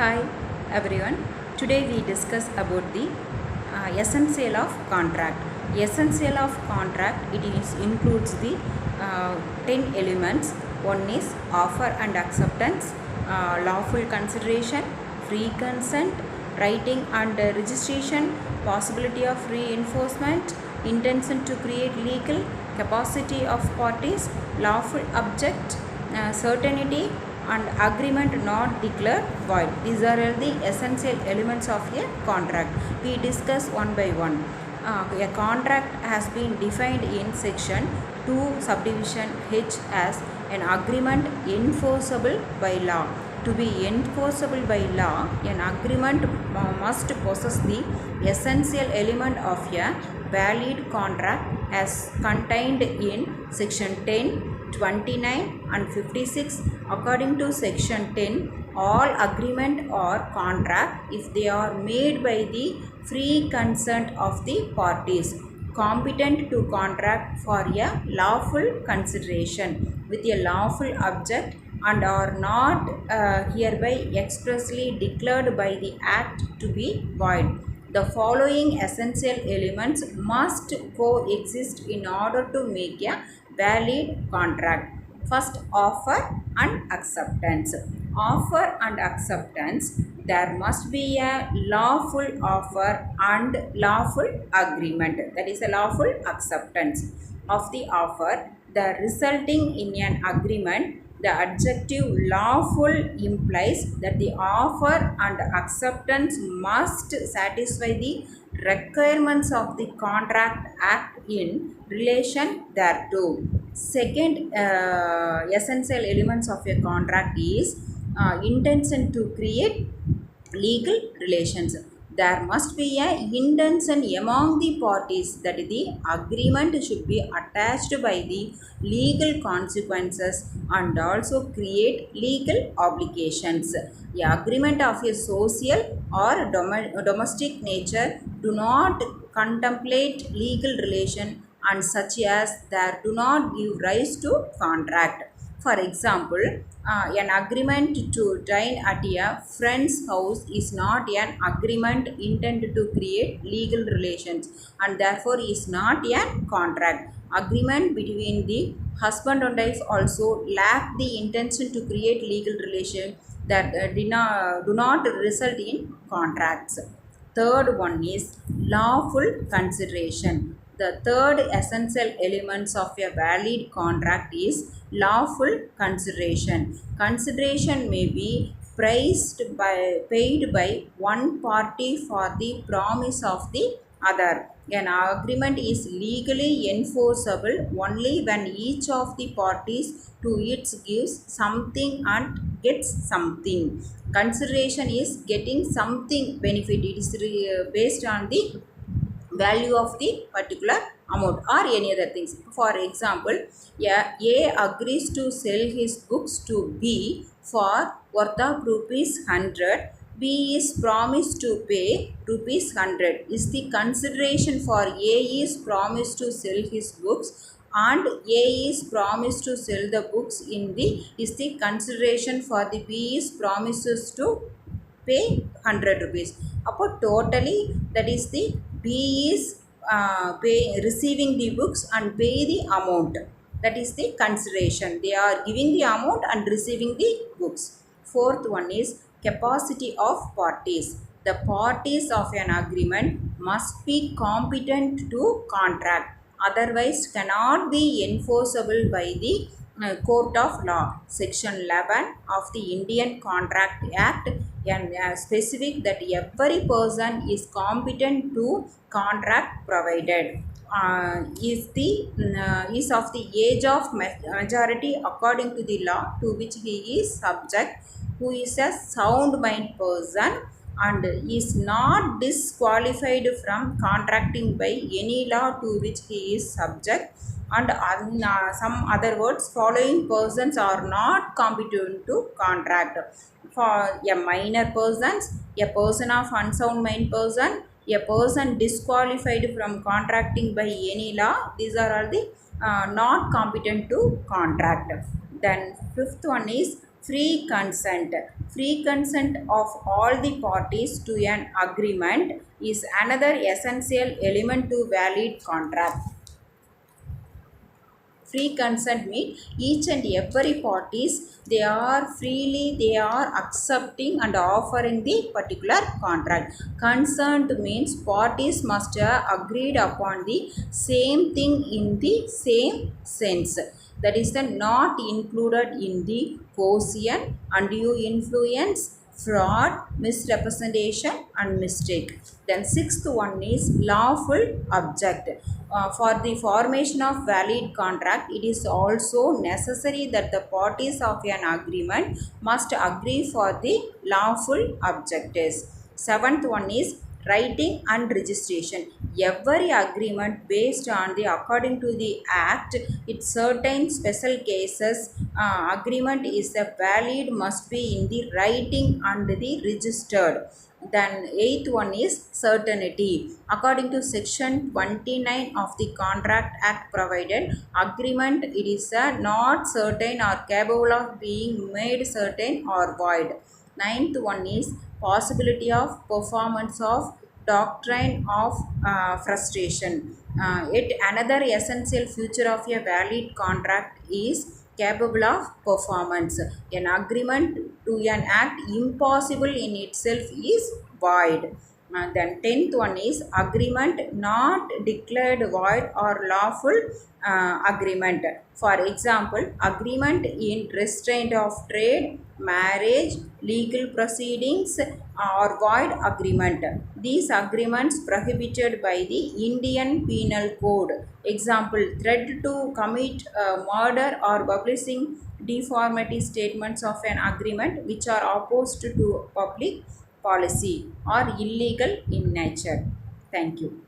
Hi everyone. Today we discuss about the essential of contract. Essential of contract includes the 10 elements. One is offer and acceptance, lawful consideration, free consent, writing and registration, possibility of reinforcement, intention to create legal, capacity of parties, lawful object, certainty and agreement not declared void. These are all the essential elements of a contract. We discuss one by one. A contract has been defined in section 2 subdivision H as an agreement enforceable by law. To be enforceable by law, an agreement must possess the essential element of a valid contract as contained in section 10, 29 and 56. According to section 10, all agreement or contract if they are made by the free consent of the parties competent to contract for a lawful consideration with a lawful object and are not hereby expressly declared by the act to be void. The following essential elements must coexist in order to make a valid contract. First, offer and acceptance. Offer and acceptance. There must be a lawful offer and lawful agreement. That is a lawful acceptance of the offer. The resulting in an agreement. The adjective lawful implies that the offer and acceptance must satisfy the requirements of the Contract Act in relation thereto. Second essential elements of a contract is intention to create legal relations. There must be a intention among the parties that the agreement should be attached by the legal consequences and also create legal obligations. The agreement of a social or domestic nature do not contemplate legal relation and such as that do not give rise to contract. For example, an agreement to dine at a friend's house is not an agreement intended to create legal relations and therefore is not a contract. Agreement between the husband and wife also lack the intention to create legal relation that do not result in contracts. Third one is lawful consideration. The third essential elements of a valid contract is lawful consideration. Consideration may be paid by one party for the promise of the other. An agreement is legally enforceable only when each of the parties to it gives something and gets something. Consideration is getting something benefit. It is based on the value of the particular amount or any other things. For example, A agrees to sell his books to B for worth of ₹100. B is promised to pay ₹100 is the consideration for A is promised to sell his books and A is promised to sell the books in the is the consideration for the B is promises to pay ₹100. Upon totally that is the B is receiving the books and pay the amount. That is the consideration. They are giving the amount and receiving the books. Fourth one is capacity of parties. The parties of an agreement must be competent to contract. Otherwise cannot be enforceable by the court of law. Section 11 of the Indian Contract Act and specific that every person is competent to contract provided is of the age of majority according to the law to which he is subject, who is a sound mind person and is not disqualified from contracting by any law to which he is subject, and some other words following persons are not competent to contract. For a minor persons, a person of unsound mind person, a person disqualified from contracting by any law, these are all the not competent to contract. Then fifth one is Free consent. Free consent of all the parties to an agreement is another essential element to valid contract. Free consent means each and every parties they are accepting and offering the particular contract. Consent means parties must have agreed upon the same thing in the same sense, that is the not included in the coercion, undue influence, fraud, misrepresentation and mistake. Then sixth one is lawful object. For the formation of valid contract, it is also necessary that the parties of an agreement must agree for the lawful objectives. Seventh one is writing and registration. Every agreement based on the according to the act, it certain special cases agreement is the valid must be in the writing and the registered. Then eighth one is certainty. According to section 29 of the contract act provided, agreement it is not certain or capable of being made certain or void. Ninth one is possibility of performance of doctrine of frustration. Yet another essential feature of a valid contract is capable of performance. An agreement to an act impossible in itself is void. Then tenth one is agreement not declared void or lawful agreement. For example, agreement in restraint of trade, marriage, legal proceedings or void agreement. These agreements prohibited by the Indian Penal Code. Example, threat to commit murder or publishing deformity statements of an agreement which are opposed to public policy or illegal in nature. Thank you.